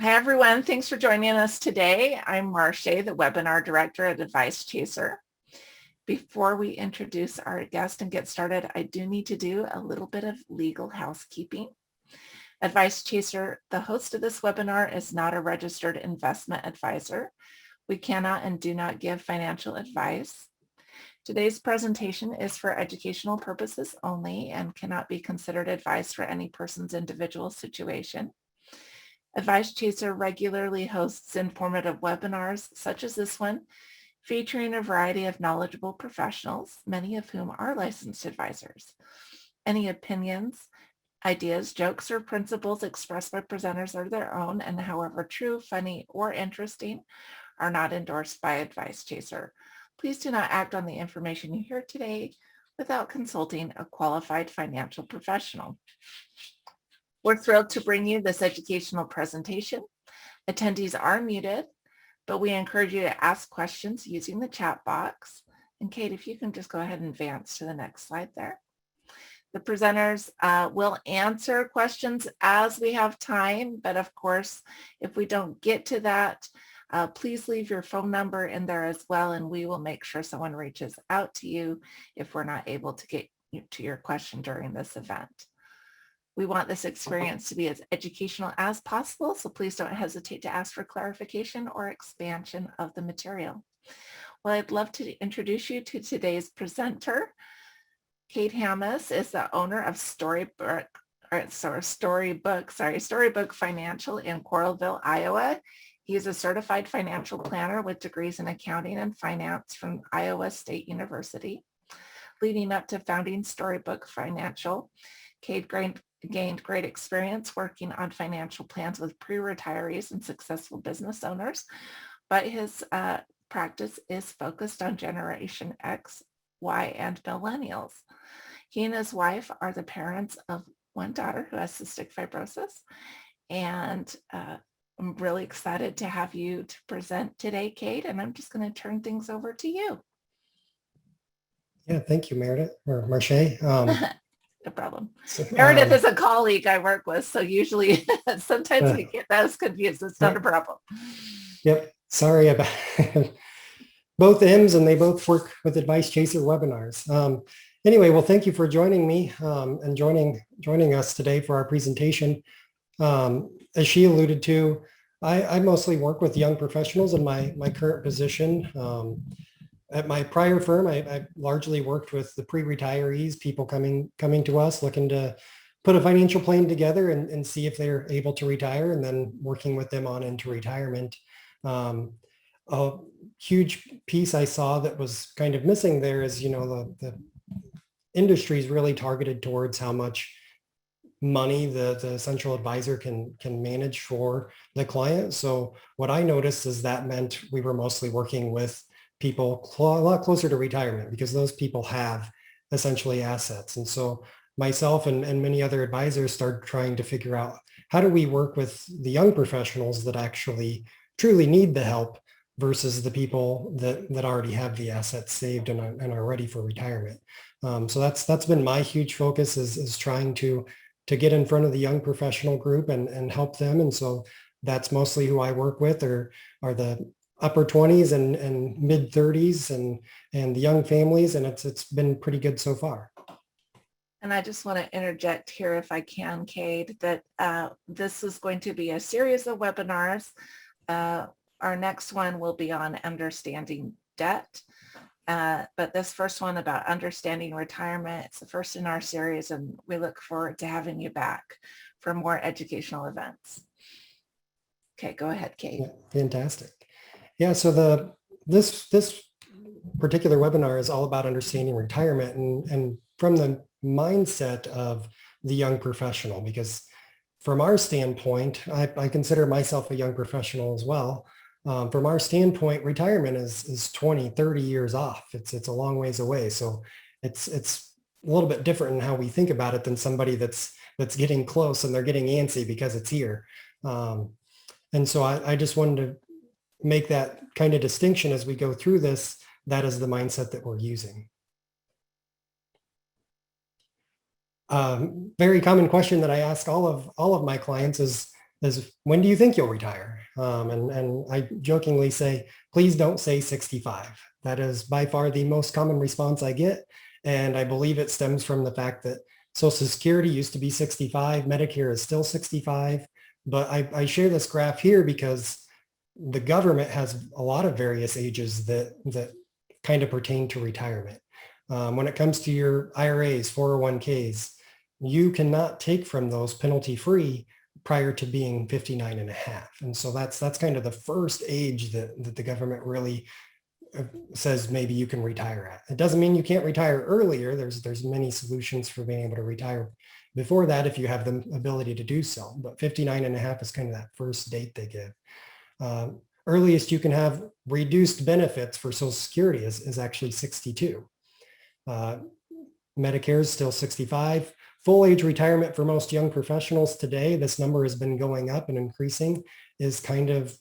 Hi, everyone. Thanks for joining us today. I'm Marche, the Webinar Director at Advice Chaser. Before we introduce our guest and get started, I do need to do a little bit of legal housekeeping. Advice Chaser, the host of this webinar, is not a registered investment advisor. We cannot and do not give financial advice. Today's presentation is for educational purposes only and cannot be considered advice for any person's individual situation. Advice Chaser regularly hosts informative webinars such as this one, featuring a variety of knowledgeable professionals, many of whom are licensed advisors. Any opinions, ideas, jokes, or principles expressed by presenters are their own and however true, funny, or interesting are not endorsed by Advice Chaser. Please do not act on the information you hear today without consulting a qualified financial professional. We're thrilled to bring you this educational presentation. Attendees are muted, but we encourage you to ask questions using the chat box. And Kate, if you can just go ahead and advance to the next slide there. The presenters will answer questions as we have time, but of course, if we don't get to that, please leave your phone number in there as well, and we will make sure someone reaches out to you if we're not able to get to your question during this event. We want this experience to be as educational as possible, so please don't hesitate to ask for clarification or expansion of the material. Well, I'd love to introduce you to today's presenter. Kate Hamas is the owner of Storybook Financial in Coralville, Iowa. He is a certified financial planner with degrees in accounting and finance from Iowa State University. Leading up to founding Storybook Financial, Kate gained great experience working on financial plans with pre-retirees and successful business owners, but his practice is focused on Generation X, Y, and millennials. He and his wife are the parents of one daughter who has cystic fibrosis, and I'm really excited to have you to present today, Kate, and I'm just going to turn things over to you. Yeah, thank you, Meredith, or Marche. No problem. Meredith is a colleague I work with, so usually sometimes we get those confused. It's not a problem. Yep. Sorry about both M's, and they both work with Advice Chaser webinars. Anyway, well, thank you for joining me and joining us today for our presentation. As she alluded to, I mostly work with young professionals in my current position. At my prior firm, I largely worked with the pre-retirees, people coming to us looking to put a financial plan together and see if they're able to retire, and then working with them on into retirement. A huge piece I saw that was kind of missing there is, the industry is really targeted towards how much money the central advisor can manage for the client. So what I noticed is that meant we were mostly working with people a lot closer to retirement, because those people have essentially assets. And so myself and many other advisors started trying to figure out, how do we work with the young professionals that actually truly need the help versus the people that already have the assets saved and are ready for retirement. So that's been my huge focus, is trying to get in front of the young professional group and help them. And so that's mostly who I work with, are the upper 20s and mid 30s and the young families, and it's been pretty good so far. And I just want to interject here, if I can, Kate, that this is going to be a series of webinars. Our next one will be on understanding debt. But this first one about understanding retirement, it's the first in our series, and we look forward to having you back for more educational events. Okay, go ahead, Kate. Yeah, fantastic. Yeah, so this particular webinar is all about understanding retirement and from the mindset of the young professional, because from our standpoint, I consider myself a young professional as well. From our standpoint, retirement is 20, 30 years off. It's a long ways away. So it's a little bit different in how we think about it than somebody that's getting close and they're getting antsy because it's here. And so I just wanted to make that kind of distinction as we go through this. That is the mindset that we're using. Very common question that I ask all of my clients is is when do you think you'll retire? And I jokingly say, please don't say 65. That is by far the most common response I get. And I believe it stems from the fact that Social Security used to be 65, Medicare is still 65. But I share this graph here because the government has a lot of various ages that kind of pertain to retirement. When it comes to your IRAs, 401ks, you cannot take from those penalty-free prior to being 59 and a half. And so that's kind of the first age that the government really says maybe you can retire at. It doesn't mean you can't retire earlier. There's many solutions for being able to retire before that if you have the ability to do so. But 59 and a half is kind of that first date they give. Earliest you can have reduced benefits for Social Security is actually 62. Medicare is still 65. Full age retirement for most young professionals today, this number has been going up and increasing, is kind of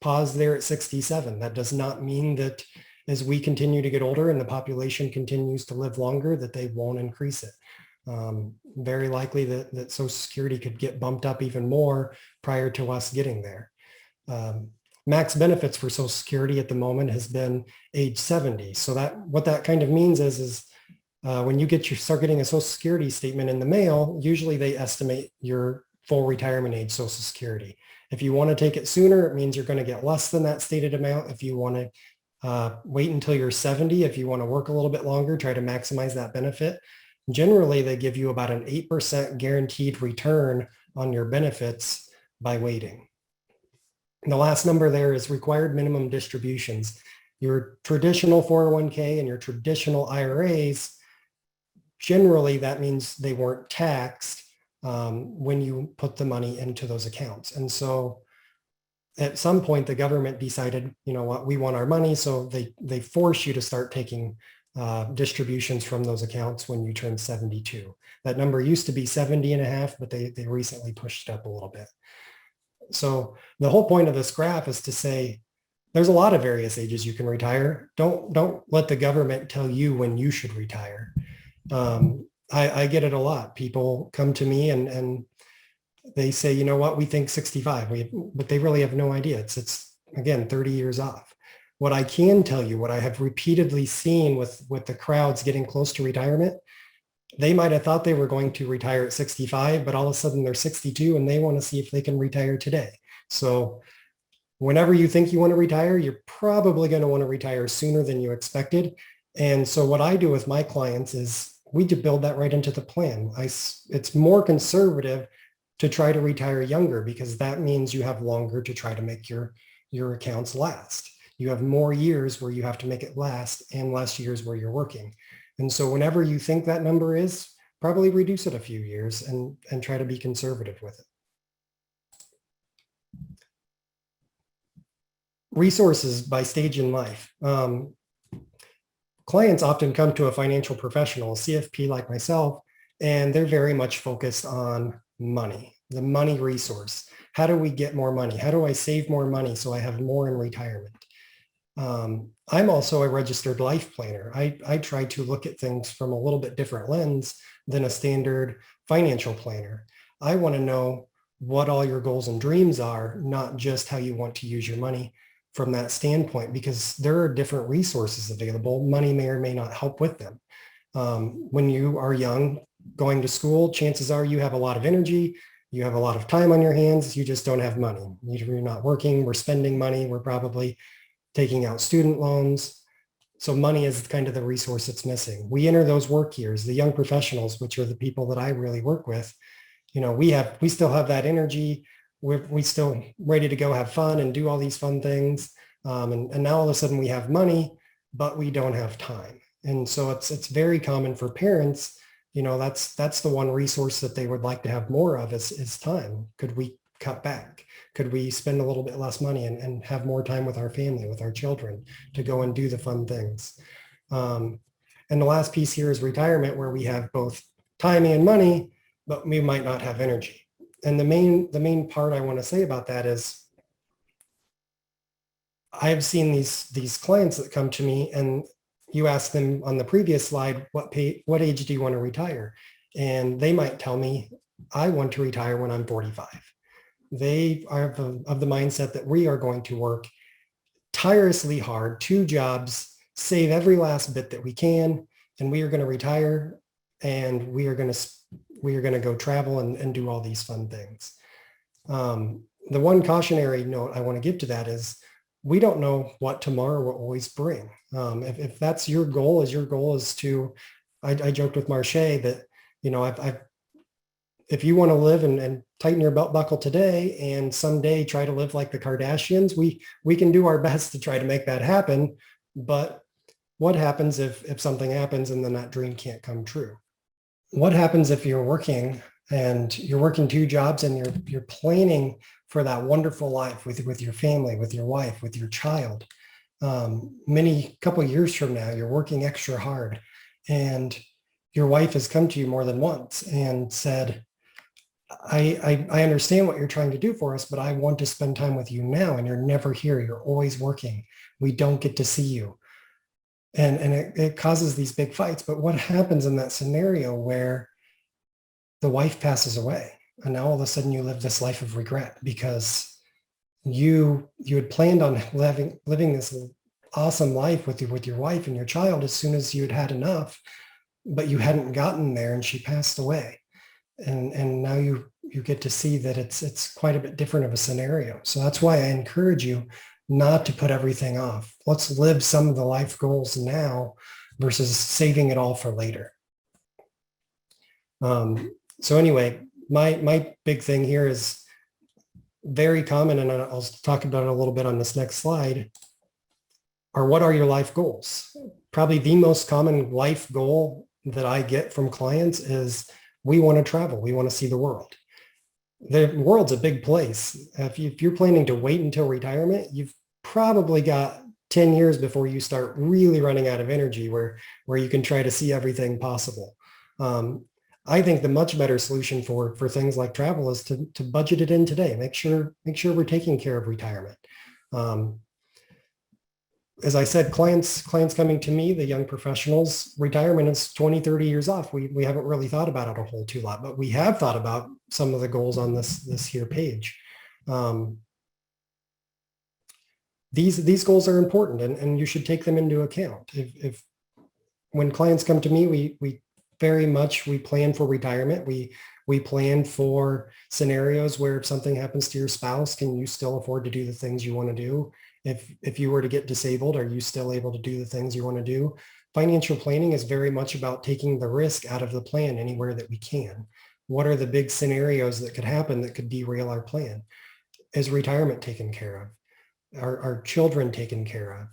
paused there at 67. That does not mean that as we continue to get older and the population continues to live longer, that they won't increase it. Very likely that Social Security could get bumped up even more prior to us getting there. Max benefits for Social Security at the moment has been age 70. So what that kind of means is when you start getting a Social Security statement in the mail, usually they estimate your full retirement age Social Security. If you want to take it sooner, it means you're going to get less than that stated amount. If you want to wait until you're 70, if you want to work a little bit longer, try to maximize that benefit. Generally, they give you about an 8% guaranteed return on your benefits by waiting. And the last number there is required minimum distributions. Your traditional 401k and your traditional IRAs, generally that means they weren't taxed when you put the money into those accounts. And so at some point, the government decided, you know what, we want our money. So they force you to start taking distributions from those accounts when you turn 72. That number used to be 70 and a half, but they recently pushed it up a little bit. So the whole point of this graph is to say, there's a lot of various ages you can retire. Don't let the government tell you when you should retire. I get it a lot. People come to me and they say, you know what, we think 65, but they really have no idea. It's again, 30 years off. What I can tell you, what I have repeatedly seen with the crowds getting close to retirement, they might have thought they were going to retire at 65, but all of a sudden they're 62 and they want to see if they can retire today. So whenever you think you want to retire, you're probably going to want to retire sooner than you expected. And so what I do with my clients is we build that right into the plan. It's more conservative to try to retire younger because that means you have longer to try to make your accounts last. You have more years where you have to make it last and less years where you're working. And so whenever you think that number is, probably reduce it a few years and try to be conservative with it. Resources by stage in life. Clients often come to a financial professional, a CFP like myself, and they're very much focused on money, the money resource. How do we get more money? How do I save more money so I have more in retirement? I'm also a registered life planner. I try to look at things from a little bit different lens than a standard financial planner. I want to know what all your goals and dreams are, not just how you want to use your money from that standpoint, because there are different resources available. Money may or may not help with them. When you are young, going to school, chances are you have a lot of energy, you have a lot of time on your hands, you just don't have money. You're not working, we're spending money, we're probably taking out student loans. So money is kind of the resource that's missing. We enter those work years, the young professionals, which are the people that I really work with. You know, we still have that energy. We still ready to go have fun and do all these fun things. And now all of a sudden we have money, but we don't have time. And so it's very common for parents, you know, that's the one resource that they would like to have more of is time. Could we cut back? Could we spend a little bit less money and have more time with our family, with our children to go and do the fun things? And the last piece here is retirement, where we have both time and money, but we might not have energy. And the main part I want to say about that is I've seen these clients that come to me and you ask them on the previous slide, what age do you want to retire? And they might tell me, I want to retire when I'm 45. They are of the mindset that we are going to work tirelessly hard, 2 jobs, save every last bit that we can, and we are going to retire, and we are going to go travel and do all these fun things. The one cautionary note I want to give to that is we don't know what tomorrow will always bring. If that's your goal, is to, I joked with Marche that, if you want to live and tighten your belt buckle today and someday try to live like the Kardashians, we can do our best to try to make that happen. But what happens if something happens and then that dream can't come true? What happens if you're working 2 jobs and you're planning for that wonderful life with your family, with your wife, with your child? Many couple of years from now, you're working extra hard and your wife has come to you more than once and said, I understand what you're trying to do for us, but I want to spend time with you now, and you're never here. You're always working. We don't get to see you. And it causes these big fights. But what happens in that scenario where the wife passes away and now all of a sudden you live this life of regret because you had planned on living this awesome life with your wife and your child as soon as you had enough, but you hadn't gotten there and she passed away. And now you get to see that it's quite a bit different of a scenario. So that's why I encourage you not to put everything off. Let's live some of the life goals now versus saving it all for later. So anyway, my big thing here is very common, and I'll talk about it a little bit on this next slide, are what are your life goals? Probably the most common life goal that I get from clients is we want to travel. We want to see the world. The world's a big place. If you're planning to wait until retirement, you've probably got 10 years before you start really running out of energy where you can try to see everything possible. I think the much better solution for things like travel is to budget it in today. Make sure we're taking care of retirement. As I said, clients coming to me, the young professionals, retirement is 20, 30 years off. We haven't really thought about it a whole too lot, but we have thought about some of the goals on this here page. These goals are important and you should take them into account. If when clients come to me, we very much, we plan for retirement. We plan for scenarios where if something happens to your spouse, can you still afford to do the things you want to do? If you were to get disabled, are you still able to do the things you want to do? Financial planning is very much about taking the risk out of the plan anywhere that we can. What are the big scenarios that could happen that could derail our plan? Is retirement taken care of? Are children taken care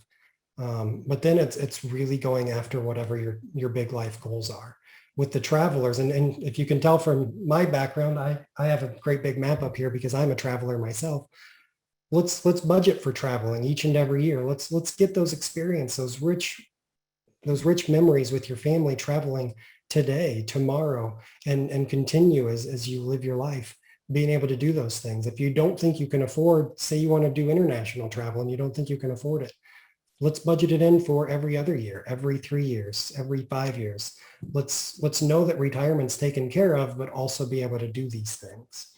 of? But then it's really going after whatever your big life goals are. With the travelers, and if you can tell from my background, I have a great big map up here because I'm a traveler myself. Let's budget for traveling each and every year. Let's get those experiences, those rich memories with your family traveling today, tomorrow, and continue as you live your life, being able to do those things. If you don't think you can afford, say you want to do international travel and you don't think you can afford it, let's budget it in for every other year, every 3 years, every 5 years. Let's know that retirement's taken care of, but also be able to do these things.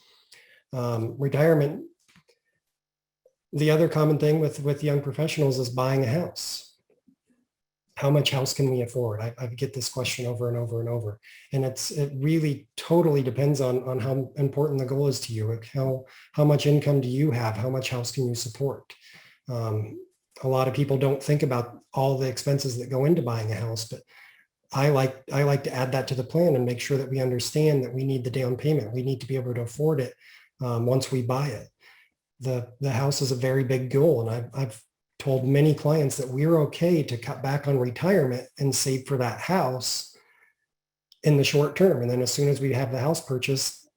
Retirement. The other common thing with young professionals is buying a house. How much house can we afford? I get this question over and over and over. And it really totally depends on how important the goal is to you. Like how much income do you have? How much house can you support? A lot of people don't think about all the expenses that go into buying a house, but I like to add that to the plan and make sure that we understand that we need the down payment. We need to be able to afford it once we buy it. The house is a very big goal. And I've told many clients that we're okay to cut back on retirement and save for that house in the short term. And then as soon as we have the house purchased,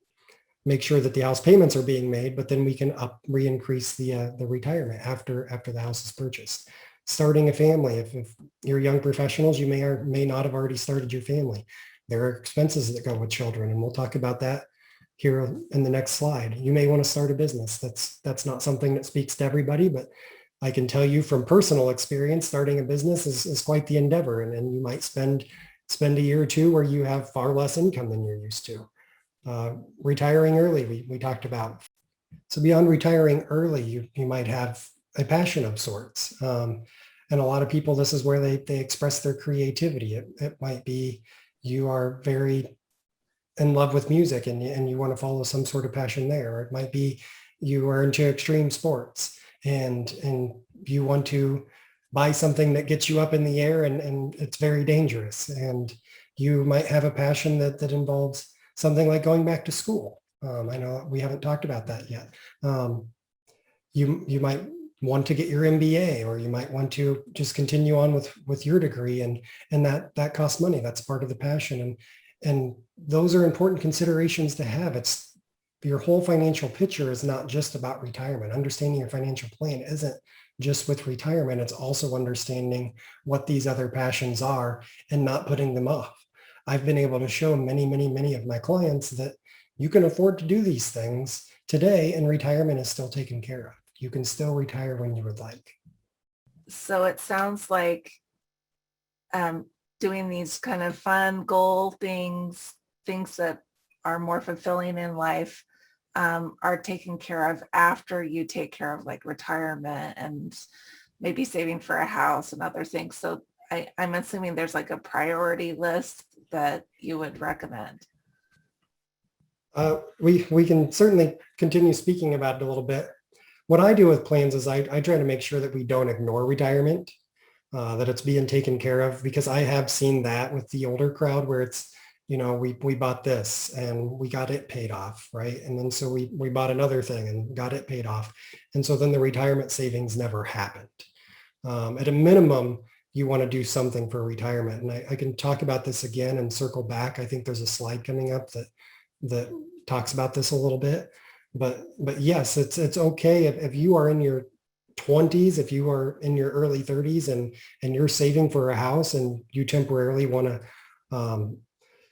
make sure that the house payments are being made, but then we can re-increase the retirement after the house is purchased. Starting a family, if you're young professionals, you may or may not have already started your family. There are expenses that go with children, and we'll talk about that here in the next slide. You may want to start a business. That's not something that speaks to everybody, but I can tell you from personal experience, starting a business is quite the endeavor. And you might spend a year or two where you have far less income than you're used to. Retiring early, we talked about. So beyond retiring early, you might have a passion of sorts. And a lot of people, this is where they express their creativity. It might be you are very in love with music and you want to follow some sort of passion there. Or it might be you are into extreme sports and you want to buy something that gets you up in the air and it's very dangerous. And you might have a passion that involves something like going back to school. I know we haven't talked about that yet. You might want to get your MBA, or you might want to just continue on with your degree, and that costs money. That's part of the passion, and those are important considerations to have. It's your whole financial picture is not just about retirement. Understanding your financial plan isn't just with retirement. It's also understanding what these other passions are and not putting them off. I've been able to show many of my clients that you can afford to do these things today and retirement is still taken care of. You can still retire when you would like. So it sounds like doing these kind of fun goal things that are more fulfilling in life are taken care of after you take care of like retirement and maybe saving for a house and other things. So I'm assuming there's like a priority list that you would recommend. We can certainly continue speaking about it a little bit. What I do with plans is I try to make sure that we don't ignore retirement, that it's being taken care of, because I have seen that with the older crowd where it's, we bought this and we got it paid off, right? And then so we bought another thing and got it paid off. And so then the retirement savings never happened. At a minimum, you want to do something for retirement. And I can talk about this again and circle back. I think there's a slide coming up that talks about this a little bit. But yes, it's okay if you are in your 20s, if you are in your early 30s and you're saving for a house and you temporarily want to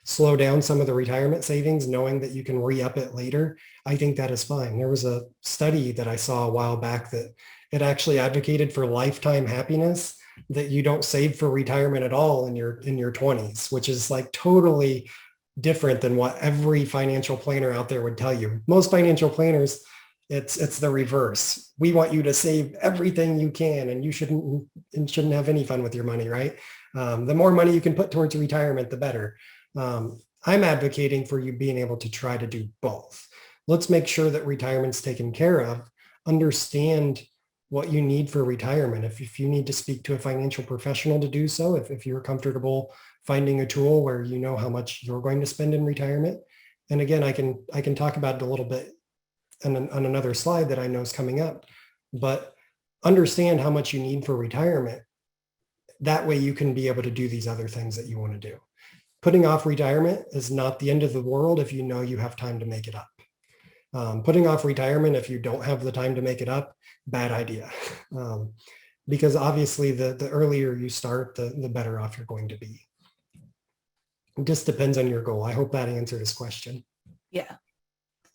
slow down some of the retirement savings, knowing that you can re-up it later, I think that is fine. There was a study that I saw a while back that it actually advocated for lifetime happiness, that you don't save for retirement at all in your 20s, which is like totally different than what every financial planner out there would tell you. Most financial planners, it's the reverse. We want you to save everything you can, and you shouldn't have any fun with your money, right? The more money you can put towards retirement, the better. I'm advocating for you being able to try to do both. Let's make sure that retirement's taken care of. Understand what you need for retirement. If you need to speak to a financial professional to do so, if you're comfortable finding a tool where you know how much you're going to spend in retirement. And again, I can talk about it a little bit on another slide that I know is coming up, but understand how much you need for retirement. That way you can be able to do these other things that you want to do. Putting off retirement is not the end of the world if you know you have time to make it up. Putting off retirement if you don't have the time to make it up, bad idea. Because obviously the earlier you start, the better off you're going to be. It just depends on your goal. I hope that answered his question. Yeah.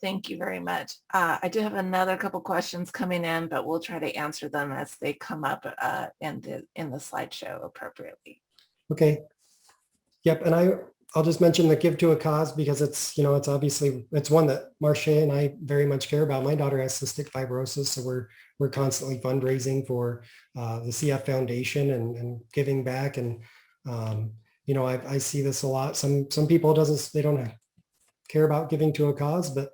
Thank you very much. I do have another couple questions coming in, but we'll try to answer them as they come up in the slideshow appropriately. Okay. Yep. And I'll just mention the Give to a Cause because it's obviously, it's one that Marcia and I very much care about. My daughter has cystic fibrosis, so we're constantly fundraising for the CF Foundation and giving back. And I see this a lot. Some people they don't care about giving to a cause, but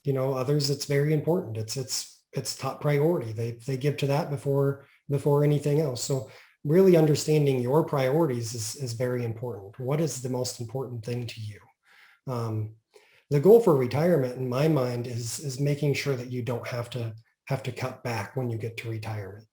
others it's very important. It's top priority. They give to that before anything else. So really understanding your priorities is very important. What is the most important thing to you? The goal for retirement in my mind is making sure that you don't have to cut back when you get to retirement.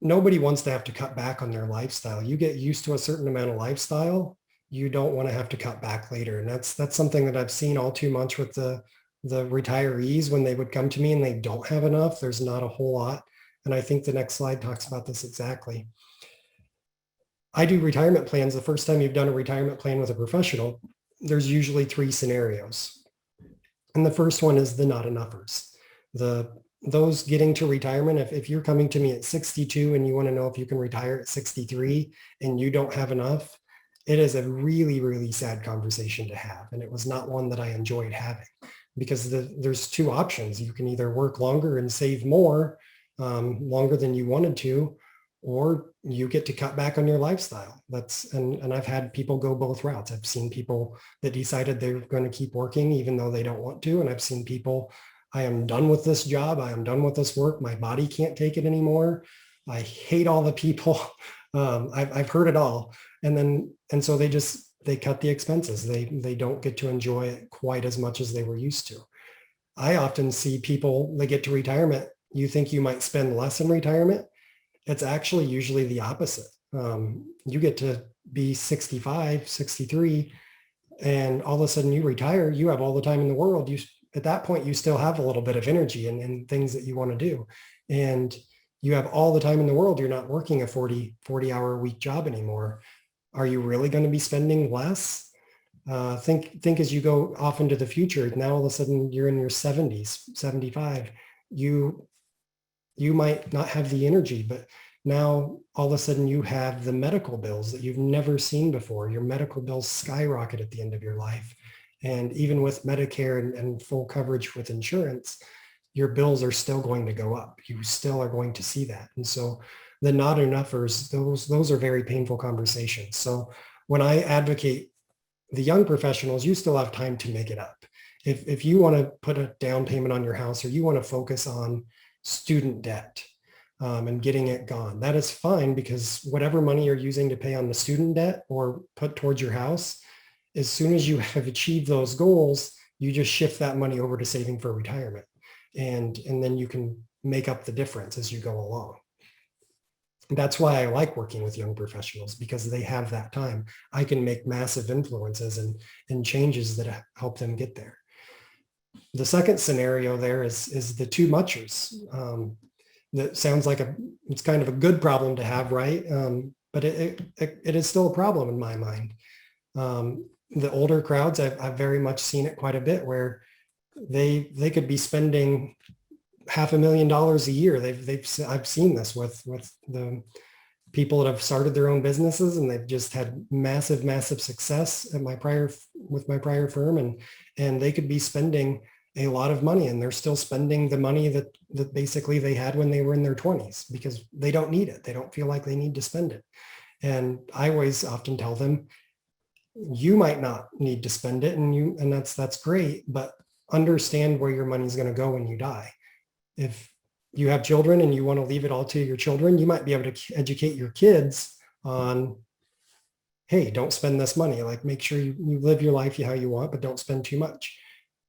Nobody wants to have to cut back on their lifestyle. You get used to a certain amount of lifestyle, you don't want to have to cut back later. And that's something that I've seen all too much with the retirees when they would come to me and they don't have enough. There's not a whole lot. And I think the next slide talks about this exactly. I do retirement plans. The first time you've done a retirement plan with a professional, there's usually 3 scenarios. And the first one is the not enoughers. Those getting to retirement, if you're coming to me at 62 and you want to know if you can retire at 63 and you don't have enough, it is a really, really sad conversation to have. And it was not one that I enjoyed having. because there's two options. You can either work longer and save more, longer than you wanted to, or you get to cut back on your lifestyle. And I've had people go both routes. I've seen people that decided they're going to keep working even though they don't want to. And I've seen people, I am done with this job. I am done with this work. My body can't take it anymore. I hate all the people. I've heard it all. And so they cut the expenses. They don't get to enjoy it quite as much as they were used to. I often see people, they get to retirement. You think you might spend less in retirement. It's actually usually the opposite. You get to be 65, 63, and all of a sudden you retire, you have all the time in the world. At that point, you still have a little bit of energy and things that you want to do. And you have all the time in the world. You're not working a 40 hour a week job anymore. Are you really going to be spending less? Think as you go off into the future. Now all of a sudden you're in your 70s, 75. You might not have the energy, but now all of a sudden you have the medical bills that you've never seen before. Your medical bills skyrocket at the end of your life. And even with Medicare and full coverage with insurance, your bills are still going to go up. You still are going to see that. And so the not enoughers, those are very painful conversations. So when I advocate the young professionals, you still have time to make it up. If you want to put a down payment on your house, or you want to focus on student debt and getting it gone, that is fine, because whatever money you're using to pay on the student debt or put towards your house, as soon as you have achieved those goals, you just shift that money over to saving for retirement. And then you can make up the difference as you go along. That's why I like working with young professionals, because they have that time. I can make massive influences and changes that help them get there. The second scenario there is the too muchers. That sounds like it's kind of a good problem to have, right? But it is still a problem in my mind. The older crowds, I've very much seen it quite a bit, where they could be spending $500,000 a year. I've seen this with the people that have started their own businesses, and they've just had massive success with my prior firm, and they could be spending a lot of money, and they're still spending the money that basically they had when they were in their 20s, because they don't need it. They don't feel like they need to spend it. And I always often tell them, you might not need to spend it, and that's great, but understand where your money is going to go when you die. If you have children and you want to leave it all to your children, you might be able to educate your kids on, hey, don't spend this money. Like, make sure you live your life how you want, but don't spend too much.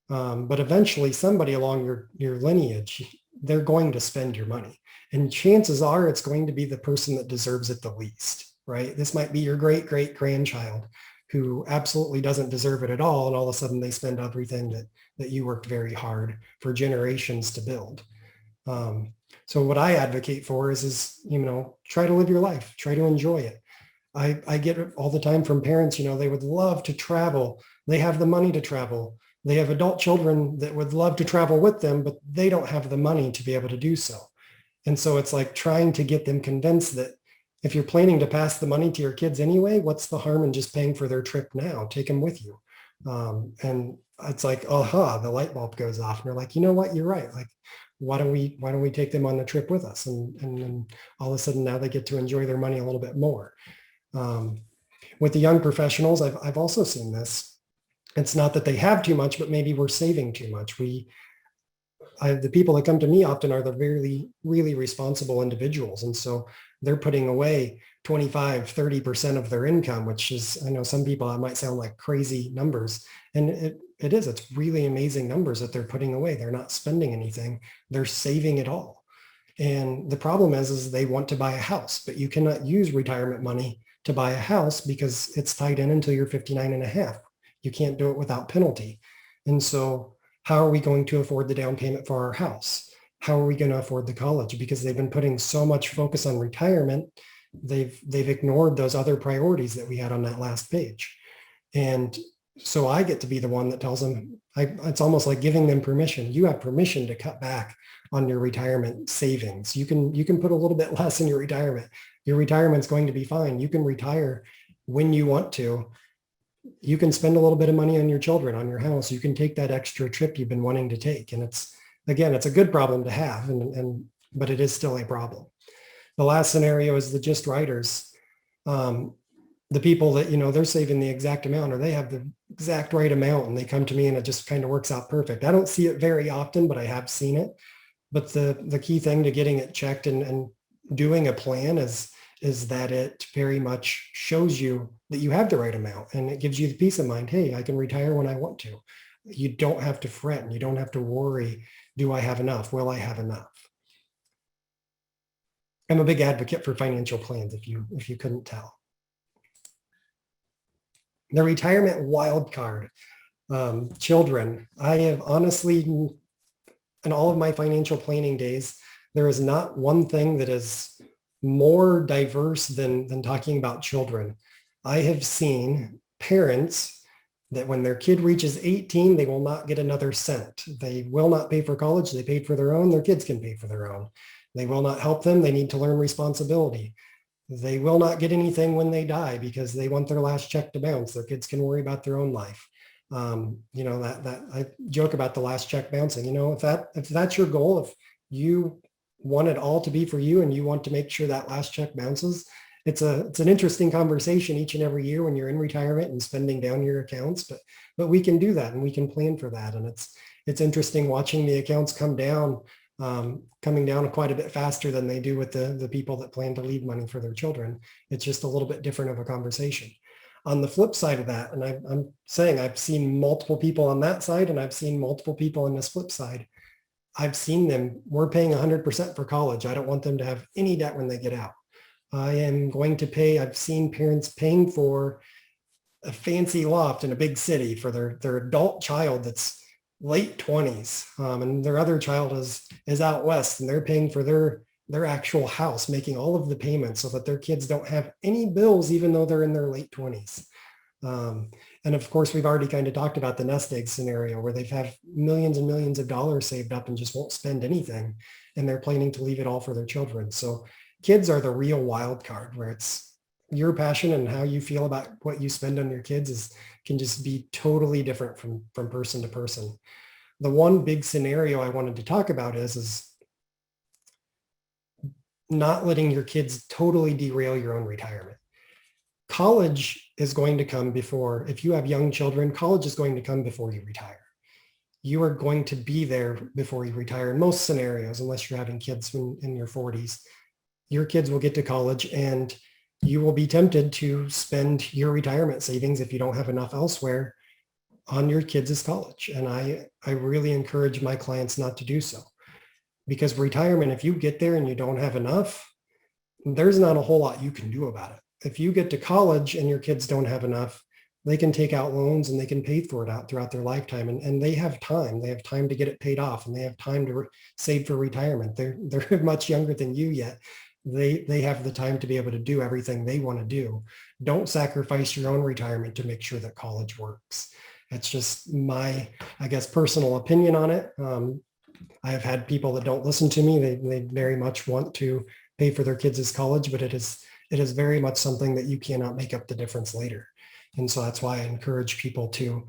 But eventually somebody along your lineage, they're going to spend your money. And chances are it's going to be the person that deserves it the least, right? This might be your great grandchild who absolutely doesn't deserve it at all. And all of a sudden they spend everything that you worked very hard for generations to build. So what I advocate for is, try to live your life, try to enjoy it. I get it all the time from parents, they would love to travel. They have the money to travel. They have adult children that would love to travel with them, but they don't have the money to be able to do so. And so it's like trying to get them convinced that if you're planning to pass the money to your kids anyway, what's the harm in just paying for their trip now? Take them with you. And it's like, the light bulb goes off. And you're like, you know what? You're right. Like, why don't we take them on the trip with us? And then all of a sudden now they get to enjoy their money a little bit more. With the young professionals, I've also seen this. It's not that they have too much, but maybe we're saving too much. The people that come to me often are the really responsible individuals. And so they're putting away 25, 30% of their income, which is, I know some people, that might sound like crazy numbers. And it's really amazing numbers that they're putting away. They're not spending anything. They're saving it all. And the problem is they want to buy a house, but you cannot use retirement money to buy a house because it's tied in until you're 59 and a half. You can't do it without penalty. And so how are we going to afford the down payment for our house? How are we going to afford the college? Because they've been putting so much focus on retirement, they've ignored those other priorities that we had on that last page. And so I get to be the one that tells them, it's almost like giving them permission. You have permission to cut back on your retirement savings. You can put a little bit less in your retirement. Your retirement's going to be fine. You can retire when you want to. you can spend a little bit of money on your children, on your house. You can take that extra trip you've been wanting to take. And it's a good problem to have, but it is still a problem. The last scenario is the just writers. The people that, they're saving the exact amount, or they have the exact right amount, and they come to me and it just kind of works out perfect. I don't see it very often, but I have seen it. But the key thing to getting it checked and doing a plan is that it very much shows you that you have the right amount, and it gives you the peace of mind. Hey, I can retire when I want to. You don't have to fret, and you don't have to worry. Do I have enough? Will I have enough? I'm a big advocate for financial plans, if you couldn't tell. The retirement wild card, children. I have honestly, in all of my financial planning days, there is not one thing that is more diverse than talking about children. I have seen parents that when their kid reaches 18, they will not get another cent. They will not pay for college. They paid for their own. Their kids can pay for their own. They will not help them. They need to learn responsibility. They will not get anything when they die because they want their last check to bounce. Their kids can worry about their own life. That I joke about the last check bouncing. If that's your goal, if you want it all to be for you and you want to make sure that last check bounces, it's an interesting conversation each and every year when you're in retirement and spending down your accounts. But we can do that, and we can plan for that. And it's interesting watching the accounts coming down quite a bit faster than they do with the people that plan to leave money for their children. It's just a little bit different of a conversation. On the flip side of that, and I'm saying I've seen multiple people on that side, and I've seen multiple people on this flip side. I've seen them, we're paying 100% for college. I don't want them to have any debt when they get out. I am going to pay, I've seen parents paying for a fancy loft in a big city for their adult child that's late 20s, and their other child is out west, and they're paying for their actual house, making all of the payments so that their kids don't have any bills, even though they're in their late 20s. And of course, we've already kind of talked about the nest egg scenario where they've had millions and millions of dollars saved up and just won't spend anything. And they're planning to leave it all for their children. So kids are the real wild card, where it's your passion and how you feel about what you spend on your kids can just be totally different from person to person. The one big scenario I wanted to talk about is not letting your kids totally derail your own retirement. College is going to come before, if you have young children, college is going to come before you retire. You are going to be there before you retire in most scenarios, unless you're having kids in your 40s. Your kids will get to college and you will be tempted to spend your retirement savings, if you don't have enough elsewhere, on your kids' college. And I really encourage my clients not to do so, because retirement, if you get there and you don't have enough, there's not a whole lot you can do about it. If you get to college and your kids don't have enough, they can take out loans and they can pay for it out throughout their lifetime. And they have time. They have time to get it paid off, and they have time to save for retirement. They're much younger than you yet. They have the time to be able to do everything they want to do. Don't sacrifice your own retirement to make sure that college works. That's just my, I guess, personal opinion on it. I have had people that don't listen to me. They very much want to pay for their kids' college, but it is very much something that you cannot make up the difference later. And so that's why I encourage people to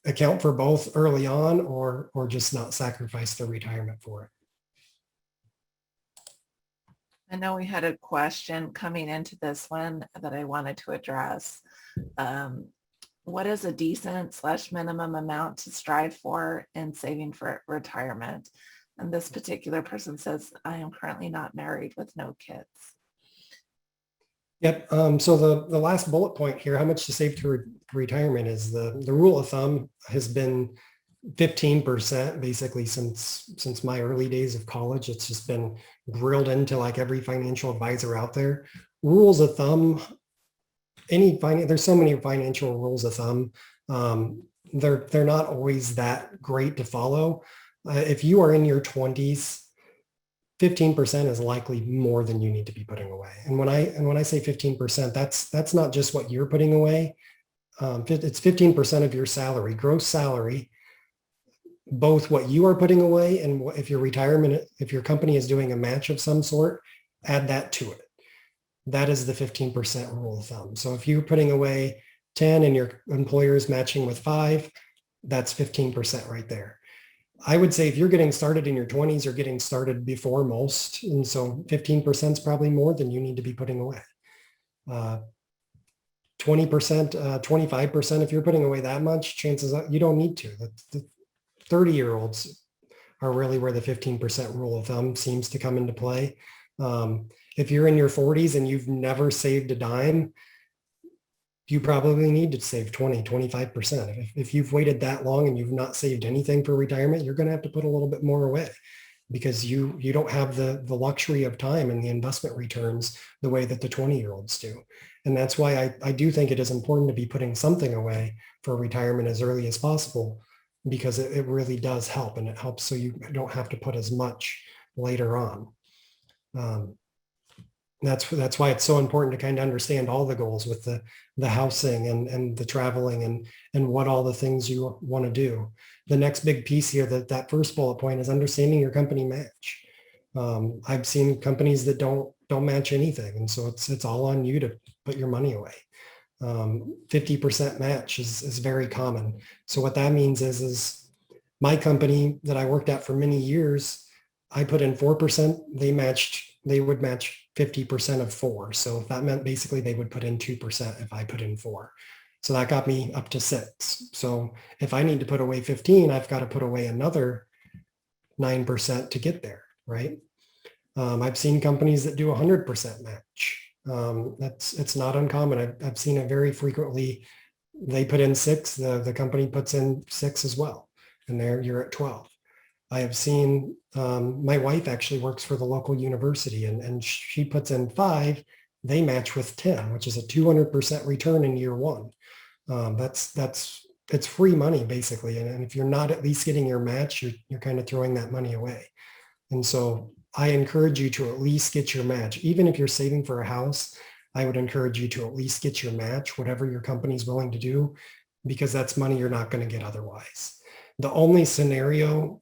account for both early on, or just not sacrifice their retirement for it. I know we had a question coming into this one that I wanted to address. What is a decent/minimum amount to strive for in saving for retirement? And this particular person says, I am currently not married with no kids. Yep. So the last bullet point here, how much to save to retirement, is the rule of thumb has been 15% basically since my early days of college. It's just been drilled into like every financial advisor out there. Rules of thumb, there's so many financial rules of thumb. They're not always that great to follow. If you are in your 20s, 15% is likely more than you need to be putting away. And when I say 15%, that's not just what you're putting away. It's 15% of your salary, gross salary, both what you are putting away and if your company is doing a match of some sort, add that to it. That is the 15% rule of thumb. So if you're putting away 10 and your employer is matching with 5, that's 15% right there. I would say if you're getting started in your 20s or getting started before most, and so 15% is probably more than you need to be putting away. 20%, 25%, if you're putting away that much, chances are you don't need to. The 30-year-olds are really where the 15% rule of thumb seems to come into play. If you're in your 40s and you've never saved a dime, you probably need to save 20, 25%. If you've waited that long and you've not saved anything for retirement, you're going to have to put a little bit more away because you don't have the luxury of time and the investment returns the way that the 20-year-olds do. And that's why I do think it is important to be putting something away for retirement as early as possible, because it really does help, and it helps so you don't have to put as much later on. That's why it's so important to kind of understand all the goals with the housing and the traveling and what all the things you want to do. The next big piece here, that first bullet point, is understanding your company match. I've seen companies that don't match anything, and so it's all on you to put your money away. 50% match is very common. So what that means is my company that I worked at for many years, I put in 4%, they would match 50% of 4. So that meant basically they would put in 2% if I put in 4. So that got me up to 6. So if I need to put away 15, I've got to put away another 9% to get there, right? I've seen companies that do 100% match. It's not uncommon. I've seen it very frequently. They put in 6, the company puts in 6 as well, and you're at 12. I have seen, my wife actually works for the local university, and she puts in 5, they match with 10, which is a 200% return in year 1. It's free money basically. And if you're not at least getting your match, you're kind of throwing that money away. And so I encourage you to at least get your match. Even if you're saving for a house, I would encourage you to at least get your match, whatever your company's willing to do, because that's money you're not going to get otherwise. The only scenario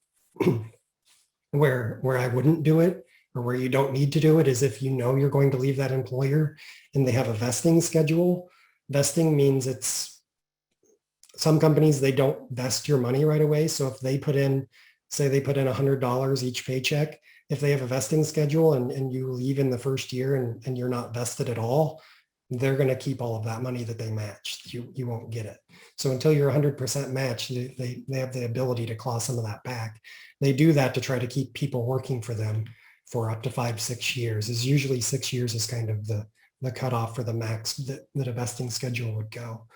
where I wouldn't do it, or where you don't need to do it, is if you know you're going to leave that employer and they have a vesting schedule. Vesting means some companies, they don't vest your money right away. So if they put in, say they put in $100 each paycheck, if they have a vesting schedule and you leave in the first year and you're not vested at all, they're going to keep all of that money that they matched. You won't get it. So until you're 100% matched, they have the ability to claw some of that back. They do that to try to keep people working for them for up to 5-6 years. Is usually 6 years is kind of the cutoff for the max that a vesting schedule would go.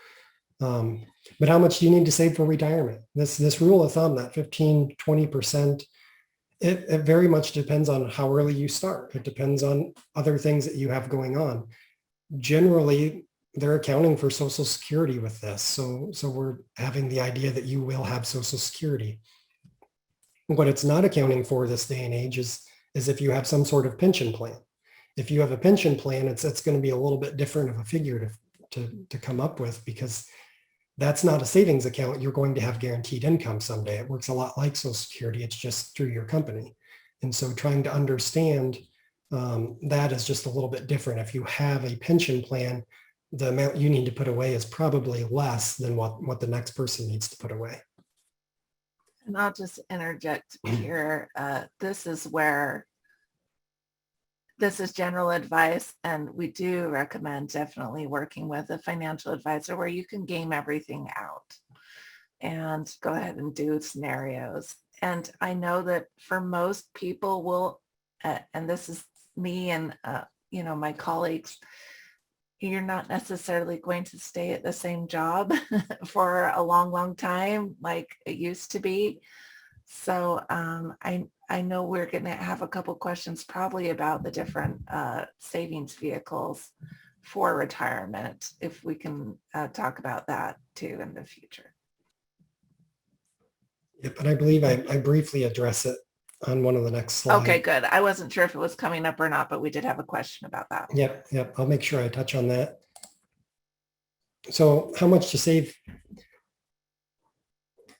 But how much do you need to save for retirement? This rule of thumb, that 15, 20%, it very much depends on how early you start. It depends on other things that you have going on. Generally, they're accounting for Social Security with this. So we're having the idea that you will have Social Security. What it's not accounting for this day and age is if you have some sort of pension plan. If you have a pension plan, it's going to be a little bit different of a figure to come up with, because that's not a savings account. You're going to have guaranteed income someday. It works a lot like Social Security. It's just through your company. And so trying to understand that is just a little bit different. If you have a pension plan, the amount you need to put away is probably less than what the next person needs to put away. And I'll just interject here. This is general advice, and we do recommend definitely working with a financial advisor where you can game everything out and go ahead and do scenarios. And I know that for most people and this is me and my colleagues, you're not necessarily going to stay at the same job for a long time like it used to be. So I know we're going to have a couple questions probably about the different savings vehicles for retirement, if we can talk about that too in the future. Yep, and I believe I briefly address it on one of the next slides. Okay, good. I wasn't sure if it was coming up or not, but we did have a question about that. Yep. I'll make sure I touch on that. So how much to save?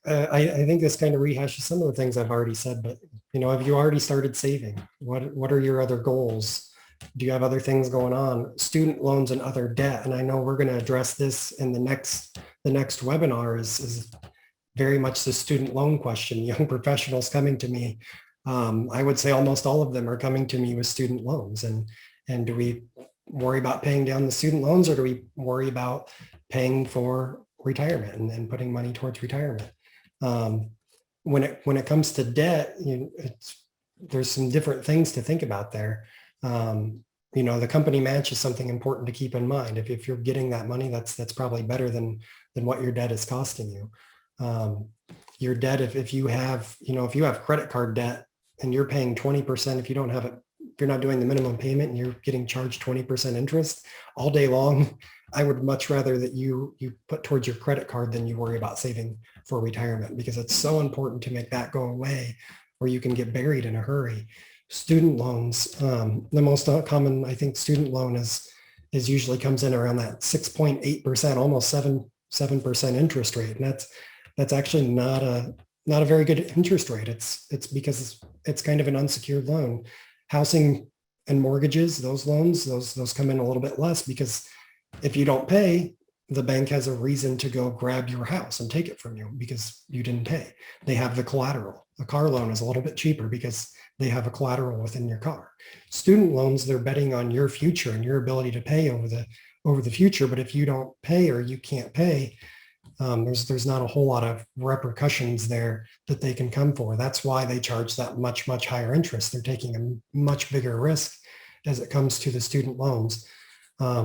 I think this kind of rehashes some of the things I've already said, but have you already started saving? What are your other goals? Do you have other things going on? Student loans and other debt. And I know we're going to address this in the next webinar is very much the student loan question. Young professionals coming to me, I would say almost all of them are coming to me with student loans. And do we worry about paying down the student loans, or do we worry about paying for retirement and putting money towards retirement? When it comes to debt, there's some different things to think about there. The company match is something important to keep in mind. If you're getting that money, that's probably better than what your debt is costing you. Your debt, if you have credit card debt and you're paying 20%, if you're not doing the minimum payment and you're getting charged 20% interest all day long, I would much rather that you put towards your credit card than you worry about saving for retirement, because it's so important to make that go away, or you can get buried in a hurry. Student loans, the most common, I think, student loan is usually comes in around that 6.8%, almost 7% interest rate. And that's actually not a very good interest rate. It's because it's kind of an unsecured loan. Housing and mortgages, those loans, those come in a little bit less, because if you don't pay, the bank has a reason to go grab your house and take it from you because you didn't pay. They have the collateral. A car loan is a little bit cheaper because they have a collateral within your car. Student loans, they're betting on your future and your ability to pay over the future. But if you don't pay or you can't pay, there's not a whole lot of repercussions there that they can come for. That's why they charge that much higher interest. They're taking a much bigger risk as it comes to the student loans.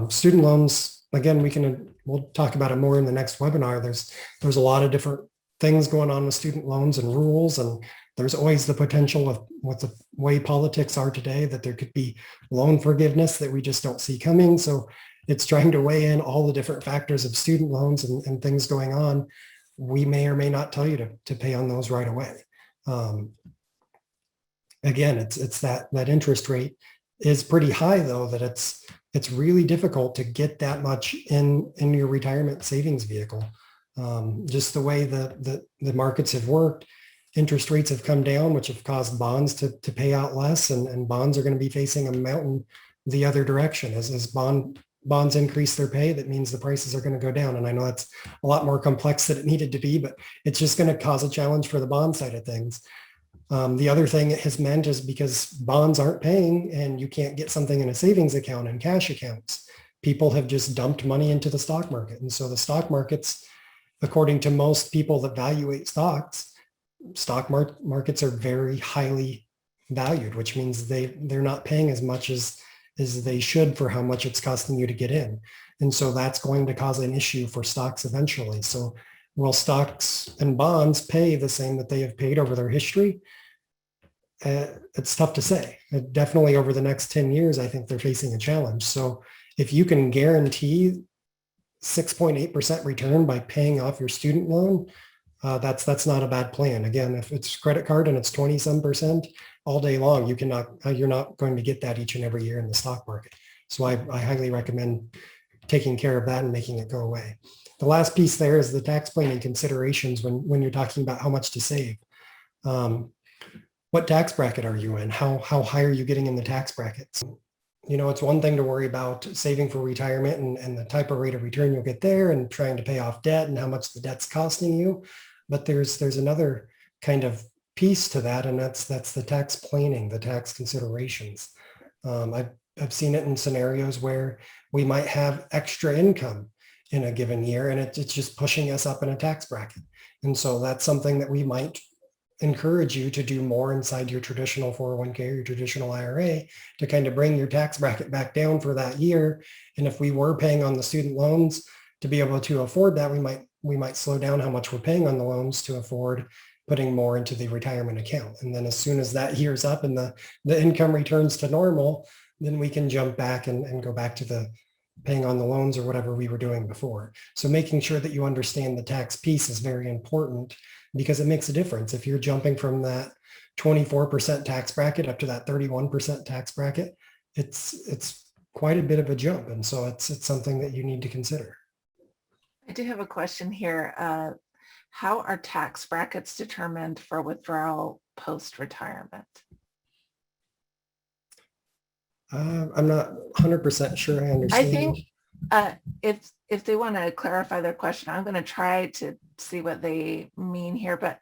Student loans, again, we'll talk about it more in the next webinar. There's a lot of different things going on with student loans and rules, and there's always the potential with the way politics are today that there could be loan forgiveness that we just don't see coming. So it's trying to weigh in all the different factors of student loans and things going on. We may or may not tell you to pay on those right away. Again, it's that interest rate is pretty high, though, that it's really difficult to get that much in your retirement savings vehicle. Just the way the markets have worked, interest rates have come down, which have caused bonds to pay out less, and bonds are going to be facing a mountain the other direction. As bonds increase their pay, that means the prices are going to go down. And I know it's a lot more complex than it needed to be, but it's just going to cause a challenge for the bond side of things. The other thing it has meant is because bonds aren't paying and you can't get something in a savings account and cash accounts, people have just dumped money into the stock market. And so the stock markets, according to most people that evaluate stocks, markets are very highly valued, which means they're not paying as much as they should for how much it's costing you to get in. And so that's going to cause an issue for stocks eventually. So will stocks and bonds pay the same that they have paid over their history? It's tough to say. Definitely over the next 10 years, I think they're facing a challenge. So if you can guarantee 6.8% return by paying off your student loan, that's not a bad plan. Again, if it's credit card and it's 20-some% all day long, you're not going to get that each and every year in the stock market. So I highly recommend taking care of that and making it go away. The last piece there is the tax planning considerations when you're talking about how much to save. What tax bracket are you in? How high are you getting in the tax brackets? It's one thing to worry about saving for retirement and the type of rate of return you'll get there and trying to pay off debt and how much the debt's costing you. But there's another kind of piece to that, and that's the tax planning, the tax considerations. I've seen it in scenarios where we might have extra income in a given year, and it's just pushing us up in a tax bracket. And so that's something that we might encourage you to do more inside your traditional 401k or your traditional IRA to kind of bring your tax bracket back down for that year. And if we were paying on the student loans to be able to afford that, we might slow down how much we're paying on the loans to afford putting more into the retirement account. And then as soon as that year's up and the income returns to normal, then we can jump back and go back to the paying on the loans or whatever we were doing before. So making sure that you understand the tax piece is very important, because it makes a difference. If you're jumping from that 24% tax bracket up to that 31% tax bracket, it's quite a bit of a jump. And so it's something that you need to consider. I do have a question here. How are tax brackets determined for withdrawal post-retirement? I'm not 100% sure I I understand. think if they want to clarify their question, I'm going to try to see what they mean here. But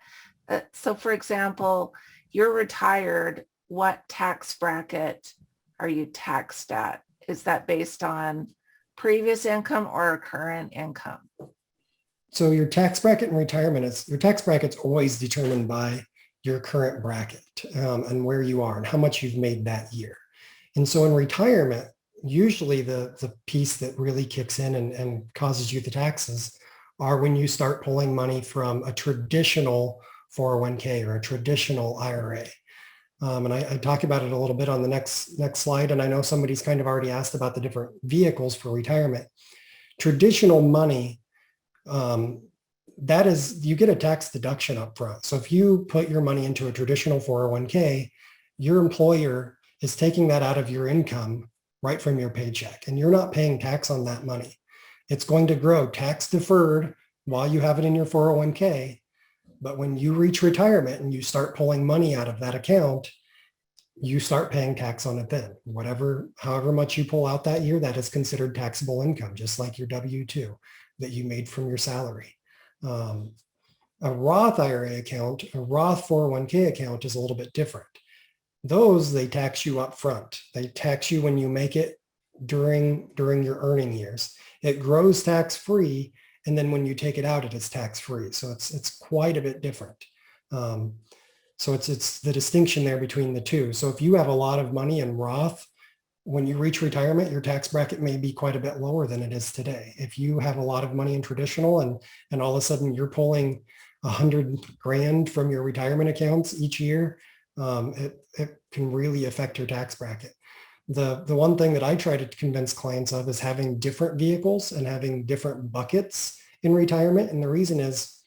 so, for example, you're retired. What tax bracket are you taxed at? Is that based on previous income or current income? So your tax bracket in retirement is your tax bracket's always determined by your current bracket and where you are and how much you've made that year. And so in retirement, usually the piece that really kicks in and causes you the taxes are when you start pulling money from a traditional 401k or a traditional IRA. And I talk about it a little bit on the next slide. And I know somebody's kind of already asked about the different vehicles for retirement. Traditional money, that is, you get a tax deduction up front. So if you put your money into a traditional 401k, your employer is taking that out of your income right from your paycheck, and you're not paying tax on that money. It's going to grow tax deferred while you have it in your 401k. But when you reach retirement and you start pulling money out of that account, you start paying tax on it then. However much you pull out that year, that is considered taxable income, just like your W-2 that you made from your salary. A Roth IRA account, a Roth 401k account is a little bit different. Those, they tax you up front. They tax you when you make it during your earning years. It grows tax-free, and then when you take it out, it is tax-free. So it's quite a bit different. So it's the distinction there between the two. So if you have a lot of money in Roth, when you reach retirement, your tax bracket may be quite a bit lower than it is today. If you have a lot of money in traditional and all of a sudden you're pulling 100 grand from your retirement accounts each year, it can really affect your tax bracket. The one thing that I try to convince clients of is having different vehicles and having different buckets in retirement. And the reason is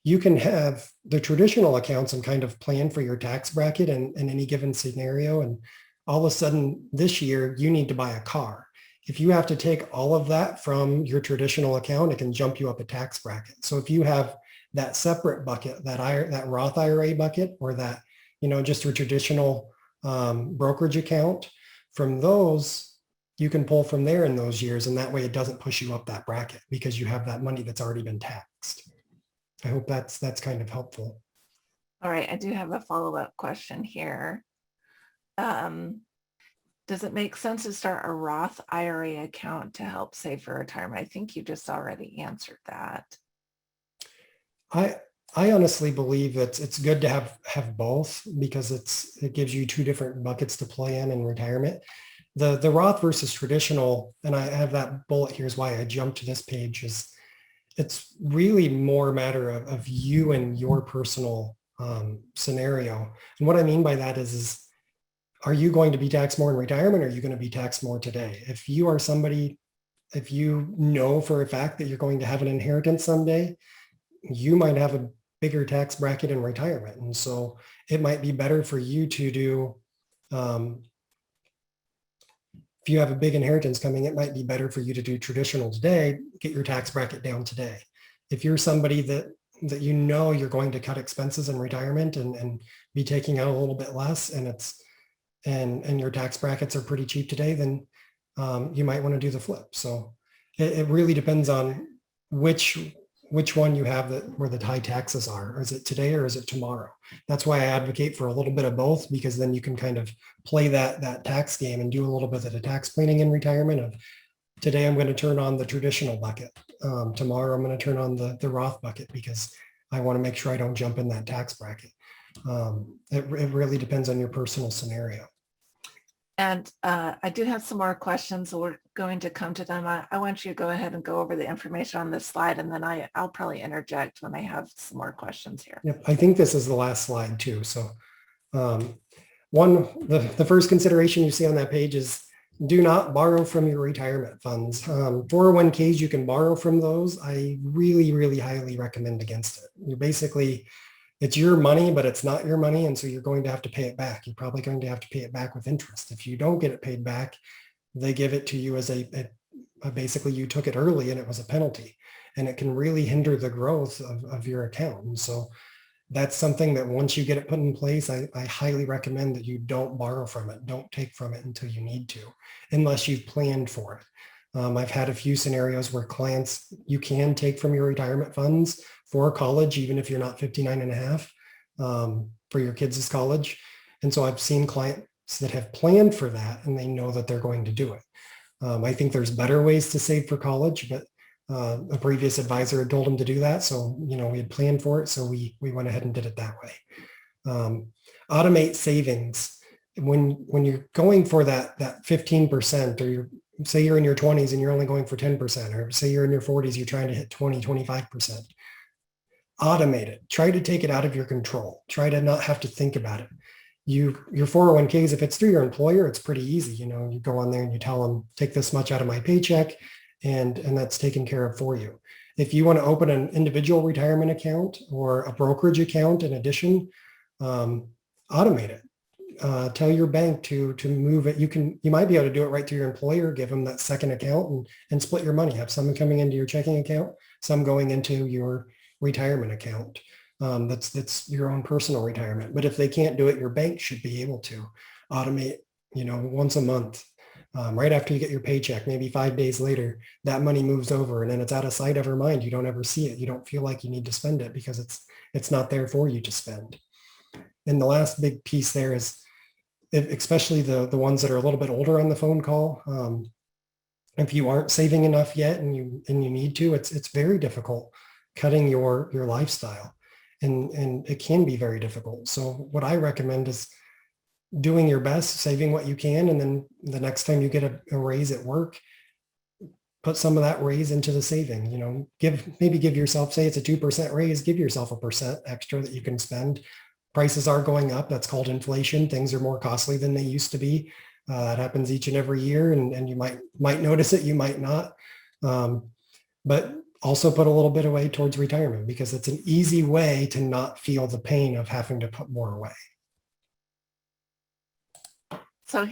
you can have the traditional accounts and kind of plan for your tax bracket in any given scenario. And all of a sudden this year, you need to buy a car. If you have to take all of that from your traditional account, it can jump you up a tax bracket. So if you have that separate bucket, that Roth IRA bucket, or that, just your traditional brokerage account, from those, you can pull from there in those years. And that way it doesn't push you up that bracket because you have that money that's already been taxed. I hope that's kind of helpful. All right, I do have a follow-up question here. Does it make sense to start a Roth IRA account to help save for retirement? I think you just already answered that. I honestly believe that it's good to have both because it gives you two different buckets to play in retirement. The Roth versus traditional, and I have that bullet, here's why I jumped to this page, is it's really more a matter of you and your personal scenario. And what I mean by that is are you going to be taxed more in retirement, or are you going to be taxed more today? If you are somebody, if you know for a fact that you're going to have an inheritance someday, you might have a bigger tax bracket in retirement. And so it might be better for you to do, if you have a big inheritance coming, it might be better for you to do traditional today, get your tax bracket down today. If you're somebody that you're going to cut expenses in retirement and be taking out a little bit less, and your tax brackets are pretty cheap today, then you might want to do the flip. So it really depends on which one you have where the high taxes are. Is it today or is it tomorrow? That's why I advocate for a little bit of both, because then you can kind of play that tax game and do a little bit of the tax planning in retirement of today I'm going to turn on the traditional bucket. Tomorrow I'm going to turn on the Roth bucket because I want to make sure I don't jump in that tax bracket. It really depends on your personal scenario. And I do have some more questions, so we're going to come to them. I want you to go ahead and go over the information on this slide, and then I'll probably interject when I have some more questions here. Yep, I think this is the last slide too. So the first consideration you see on that page is do not borrow from your retirement funds. 401ks, you can borrow from those. I really, really highly recommend against it. You're basically, it's your money, but it's not your money. And so you're going to have to pay it back. You're probably going to have to pay it back with interest. If you don't get it paid back, they give it to you as basically you took it early and it was a penalty. And it can really hinder the growth of your account. And so that's something that once you get it put in place, I highly recommend that you don't borrow from it. Don't take from it until you need to, unless you've planned for it. I've had a few scenarios where clients, you can take from your retirement funds for college, even if you're not 59 and a half, for your kids' college. And so I've seen clients that have planned for that and they know that they're going to do it. I think there's better ways to save for college, but a previous advisor had told him to do that. So, we had planned for it. So we went ahead and did it that way. Automate savings. When you're going for that 15%, or say you're in your 20s and you're only going for 10%, or say you're in your 40s, you're trying to hit 20, 25%. Automate it. Try to take it out of your control. Try to not have to think about it. Your 401ks, if it's through your employer, it's pretty easy. You go on there and you tell them, take this much out of my paycheck, and that's taken care of for you. If you want to open an individual retirement account or a brokerage account in addition, automate it. Tell your bank to move it. You might be able to do it right through your employer, give them that second account and split your money. Have some coming into your checking account, some going into your retirement account. That's your own personal retirement. But if they can't do it, your bank should be able to automate, once a month, right after you get your paycheck, maybe 5 days later, that money moves over and then it's out of sight, out of mind. You don't ever see it. You don't feel like you need to spend it because it's not there for you to spend. And the last big piece there is, especially the ones that are a little bit older on the phone call. If you aren't saving enough yet and you need to, it's very difficult cutting your lifestyle. And it can be very difficult. So what I recommend is doing your best, saving what you can. And then the next time you get a raise at work, put some of that raise into the saving, give yourself, say it's a 2% raise, give yourself 1% extra that you can spend. Prices are going up. That's called inflation. Things are more costly than they used to be. It happens each and every year, and you might notice it, you might not. But also put a little bit away towards retirement, because it's an easy way to not feel the pain of having to put more away. So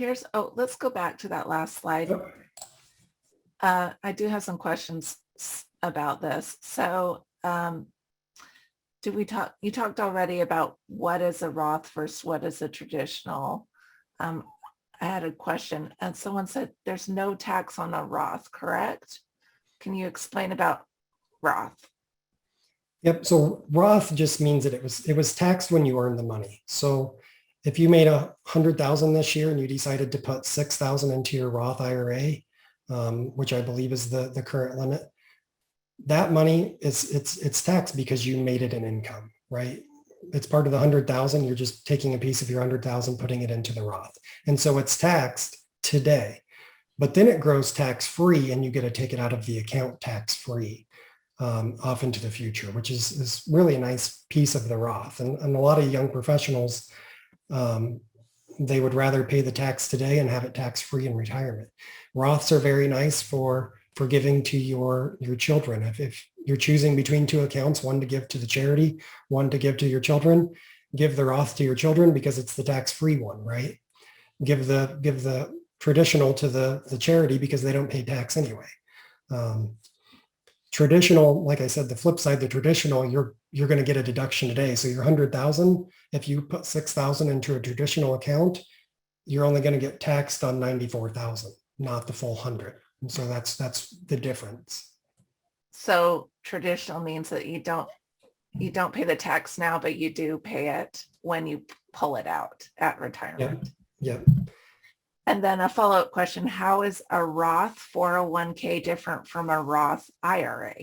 let's go back to that last slide. I do have some questions about this. So you talked already about what is a Roth versus what is a traditional. I had a question, and someone said there's no tax on a Roth, correct? Can you explain about Roth? Yep. So Roth just means that it was taxed when you earned the money. So if you made 100,000 this year and you decided to put 6,000 into your Roth IRA, which I believe is the current limit, that money it's taxed because you made it an income, right? It's part of the 100,000. You're just taking a piece of your 100,000, putting it into the Roth, and so it's taxed today. But then it grows tax free, and you get to take it out of the account tax free off into the future, which is really a nice piece of the Roth. And a lot of young professionals, they would rather pay the tax today and have it tax free in retirement. Roths are very nice for giving to your children. If you're choosing between two accounts, one to give to the charity, one to give to your children, give the Roth to your children because it's the tax-free one, right? Give the traditional to the charity because they don't pay tax anyway. Traditional, like I said, the flip side, the traditional, you're going to get a deduction today. So your 100,000, if you put 6,000 into a traditional account, you're only going to get taxed on 94,000, not the full 100. And so that's the difference. So traditional means that you don't pay the tax now, but you do pay it when you pull it out at retirement. Yeah. And then a follow-up question, how is a Roth 401k different from a Roth IRA?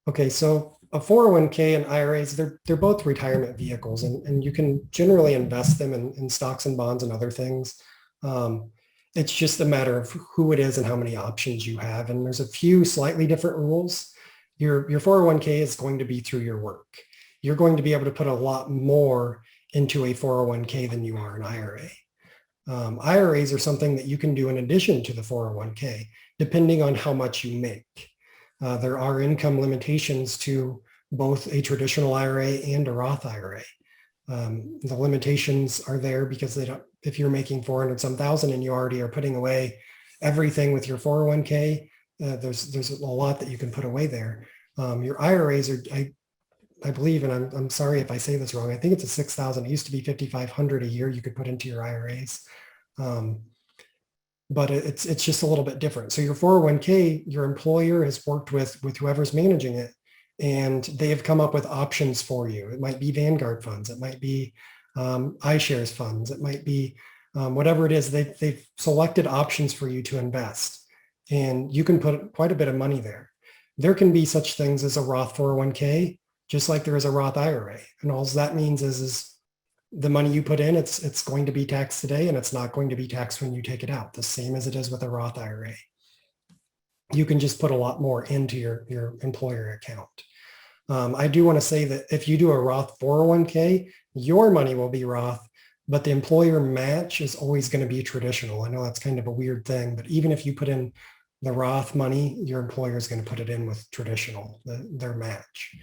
Okay, so a 401k and IRAs, they're both retirement vehicles, and you can generally invest them in stocks and bonds and other things. It's just a matter of who it is and how many options you have. And there's a few slightly different rules. Your 401k is going to be through your work. You're going to be able to put a lot more into a 401k than you are an IRA. IRAs are something that you can do in addition to the 401k, depending on how much you make. There are income limitations to both a traditional IRA and a Roth IRA. The limitations are there because if you're making 400-some thousand and you already are putting away everything with your 401k, there's a lot that you can put away there. Your IRAs I believe, and I'm sorry if I say this wrong, I think it's a 6,000. It used to be 5,500 a year you could put into your IRAs. But it's just a little bit different. So your 401k, your employer has worked with whoever's managing it, and they have come up with options for you. It might be Vanguard funds, it might be iShares funds, it might be whatever it is. They've selected options for you to invest, and you can put quite a bit of money there. There can be such things as a Roth 401k, just like there is a Roth IRA, and all that means is the money you put in, it's going to be taxed today, and it's not going to be taxed when you take it out, the same as it is with a Roth IRA. You can just put a lot more into your employer account. I do want to say that if you do a Roth 401k, your money will be Roth, but the employer match is always going to be traditional. I know that's kind of a weird thing, but even if you put in the Roth money, your employer is going to put it in with traditional, their match.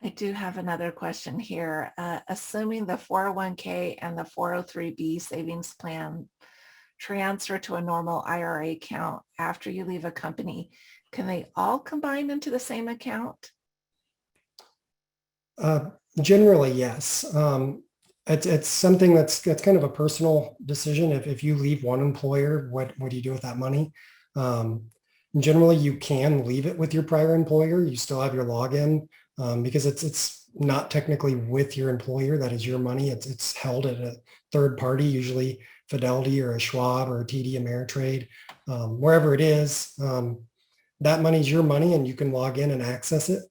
I do have another question here. Assuming the 401k and the 403b savings plan transfer to a normal IRA account after you leave a company, can they all combine into the same account? Generally, yes. It's something that's kind of a personal decision. If you leave one employer, what do you do with that money? Generally, you can leave it with your prior employer. You still have your login. Because it's not technically with your employer. That is your money. It's held at a third party, usually Fidelity or a Schwab or a TD Ameritrade, wherever it is. That money is your money, and you can log in and access it,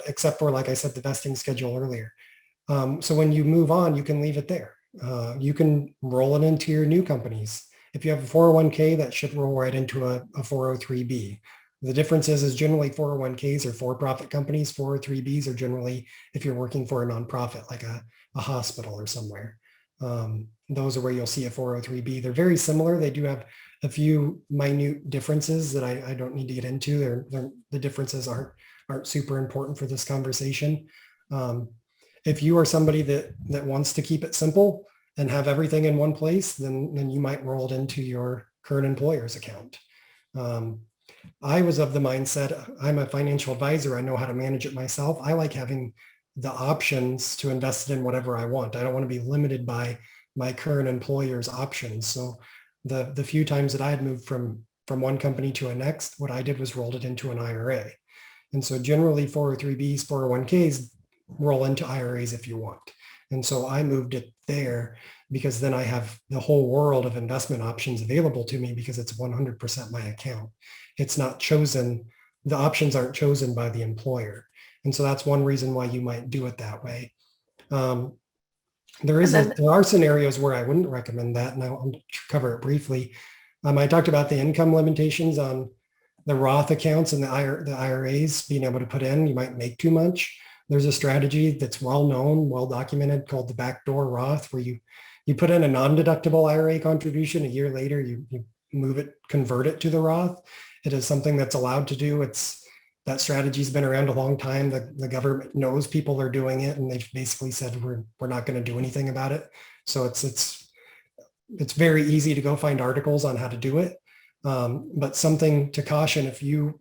except for, like I said, the vesting schedule earlier. So when you move on, you can leave it there. You can roll it into your new companies. If you have a 401k, that should roll right into a 403b. The difference is generally 401ks are for-profit companies. 403bs are generally if you're working for a nonprofit, like a hospital or somewhere. Those are where you'll see a 403b. They're very similar. They do have a few minute differences that I don't need to get into. The differences aren't super important for this conversation. If you are somebody that wants to keep it simple and have everything in one place, then you might roll it into your current employer's account. I was of the mindset, I'm a financial advisor. I know how to manage it myself. I like having the options to invest it in whatever I want. I don't want to be limited by my current employer's options. So the few times that I had moved from one company to a next, what I did was rolled it into an IRA. And so generally 403bs, 401ks roll into IRAs if you want. And so I moved it there because then I have the whole world of investment options available to me because it's 100% my account. It's not chosen, the options aren't chosen by the employer. And so that's one reason why you might do it that way. There are scenarios where I wouldn't recommend that, and I'll cover it briefly. I talked about the income limitations on the Roth accounts and the IRAs being able to put in. You might make too much. There's a strategy that's well known, well documented, called the backdoor Roth, where you put in a non-deductible IRA contribution. A year later, you move it, convert it to the Roth. It is something that's allowed to do. That strategy's been around a long time. The government knows people are doing it, and they've basically said we're not going to do anything about it. So it's very easy to go find articles on how to do it. But something to caution: if you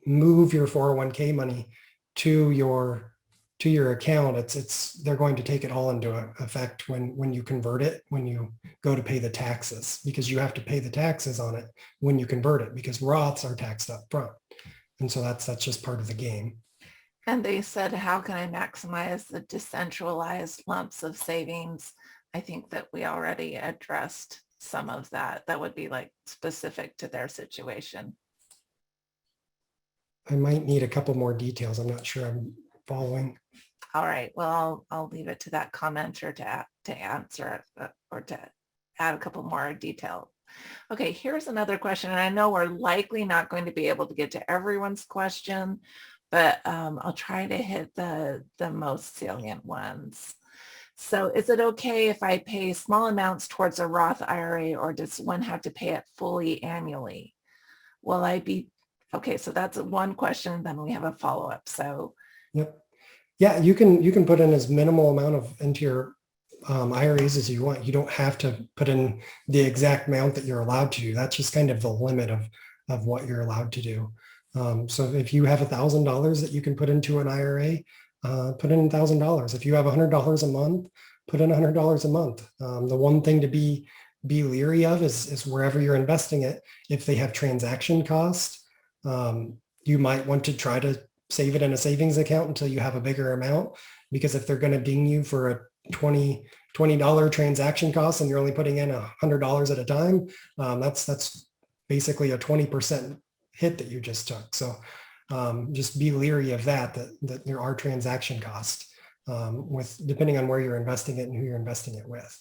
move your 401k money to your account, they're going to take it all into effect when you convert it, when you go to pay the taxes, because you have to pay the taxes on it when you convert it, because Roths are taxed up front. And so that's just part of the game. And they said, how can I maximize the decentralized lumps of savings? I think that we already addressed some of that. That would be like specific to their situation. I might need a couple more details. I'm not sure I'm following. All right. Well, I'll leave it to that commenter to answer or to add a couple more details. Okay, here's another question. And I know we're likely not going to be able to get to everyone's question, but I'll try to hit the most salient ones. So is it okay if I pay small amounts towards a Roth IRA, or does one have to pay it fully annually? Will I be, okay, so that's one question. Then we have a follow-up. So yep. Yeah, you can put in as minimal amount into your IRAs as you want. You don't have to put in the exact amount that you're allowed to do. That's just kind of the limit of what you're allowed to do. So if you have $1,000 that you can put into an IRA, put in $1,000. If you have $100 a month, put in $100 a month. The one thing to be leery of is wherever you're investing it, if they have transaction costs, you might want to try to save it in a savings account until you have a bigger amount, because if they're going to ding you for a $20 transaction cost and you're only putting in $100 at a time, that's basically a 20% hit that you just took. So just be leery of that there are transaction costs with depending on where you're investing it and who you're investing it with.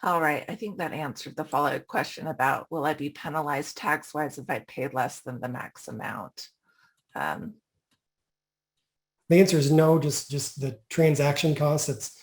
All right. I think that answered the follow-up question about, will I be penalized tax-wise if I pay less than the max amount? The answer is no, just the transaction costs. It's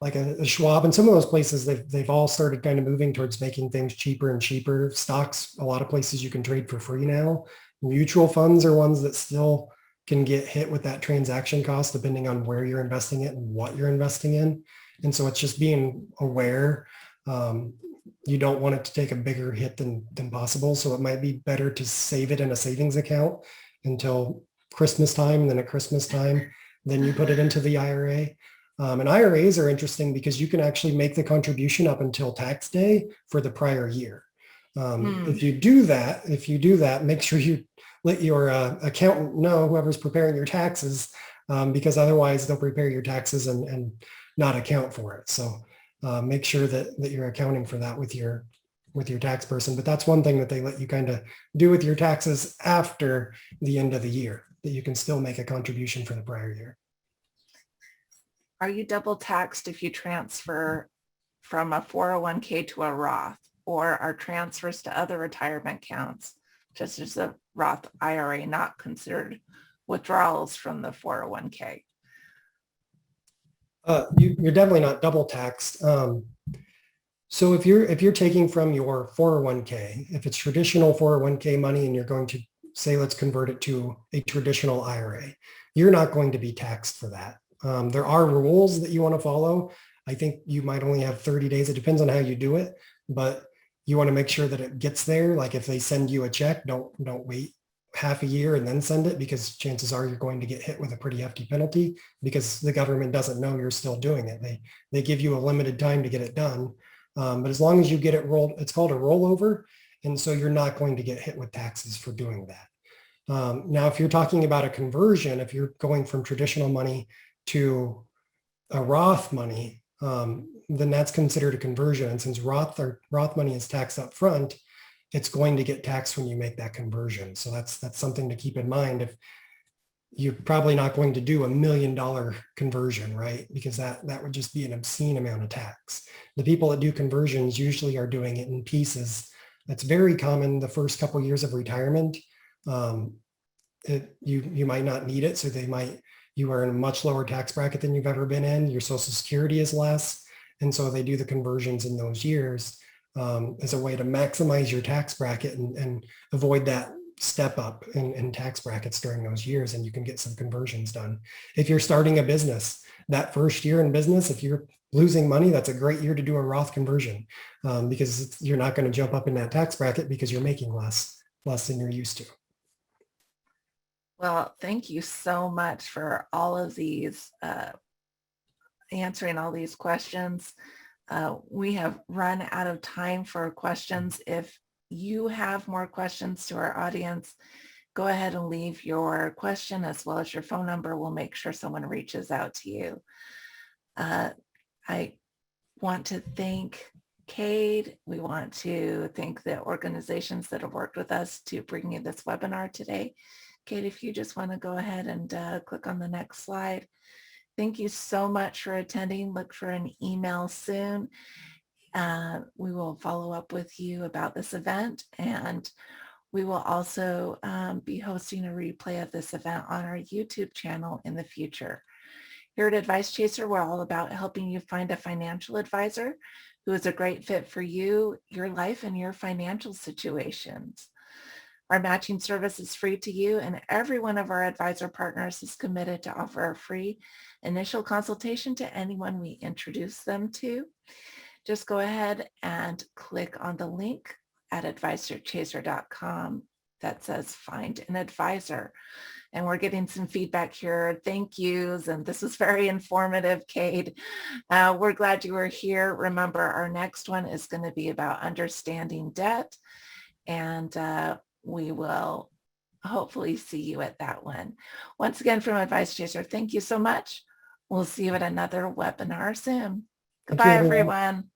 like a Schwab and some of those places, they've all started kind of moving towards making things cheaper and cheaper. Stocks, a lot of places you can trade for free now. Mutual funds are ones that still can get hit with that transaction cost depending on where you're investing it and what you're investing in. And so it's just being aware. You don't want it to take a bigger hit than possible. So it might be better to save it in a savings account until Christmas time, and then at Christmas time, then you put it into the IRA. And IRAs are interesting because you can actually make the contribution up until tax day for the prior year. If you do that, make sure you let your accountant know, whoever's preparing your taxes, because otherwise they'll prepare your taxes and not account for it. So make sure that you're accounting for that with your tax person. But that's one thing that they let you kind of do with your taxes after the end of the year, that you can still make a contribution for the prior year. Are you double taxed if you transfer from a 401k to a Roth, or are transfers to other retirement accounts, just as a Roth IRA, not considered withdrawals from the 401k? You're definitely not double taxed. So if you're taking from your 401k, if it's traditional 401k money and you're going to say, let's convert it to a traditional IRA, you're not going to be taxed for that. There are rules that you want to follow. I think you might only have 30 days. It depends on how you do it, but you want to make sure that it gets there. Like if they send you a check, don't wait half a year and then send it, because chances are you're going to get hit with a pretty hefty penalty because the government doesn't know you're still doing it. They give you a limited time to get it done. But as long as you get it rolled, it's called a rollover. And so you're not going to get hit with taxes for doing that. Now, if you're talking about a conversion, if you're going from traditional money to a Roth money, then that's considered a conversion. And since Roth money is taxed up front, it's going to get taxed when you make that conversion. So that's something to keep in mind. If you're probably not going to do $1 million conversion, right? Because that would just be an obscene amount of tax. The people that do conversions usually are doing it in pieces. That's very common the first couple of years of retirement. You might not need it, so you are in a much lower tax bracket than you've ever been in. Your Social Security is less, and so they do the conversions in those years as a way to maximize your tax bracket and avoid that step up in tax brackets during those years, and you can get some conversions done. If you're starting a business, that first year in business, if you're losing money, that's a great year to do a Roth conversion because you're not going to jump up in that tax bracket because you're making less than you're used to. Well, thank you so much for all of these, answering all these questions. We have run out of time for questions. If you have more questions to our audience, go ahead and leave your question as well as your phone number. We'll make sure someone reaches out to you. I want to thank Cade. We want to thank the organizations that have worked with us to bring you this webinar today. Cade, if you just want to go ahead and click on the next slide. Thank you so much for attending. Look for an email soon. We will follow up with you about this event, and we will also be hosting a replay of this event on our YouTube channel in the future. Here at Advice Chaser, we're all about helping you find a financial advisor who is a great fit for you, your life, and your financial situations. Our matching service is free to you, and every one of our advisor partners is committed to offer a free initial consultation to anyone we introduce them to. Just go ahead and click on the link at advisorchaser.com that says find an advisor. And we're getting some feedback here. Thank yous. And this was very informative, Cade. We're glad you were here. Remember, our next one is going to be about understanding debt. And we will hopefully see you at that one. Once again, from Advice Chaser, thank you so much. We'll see you at another webinar soon. Thank you, Goodbye, everyone. everyone.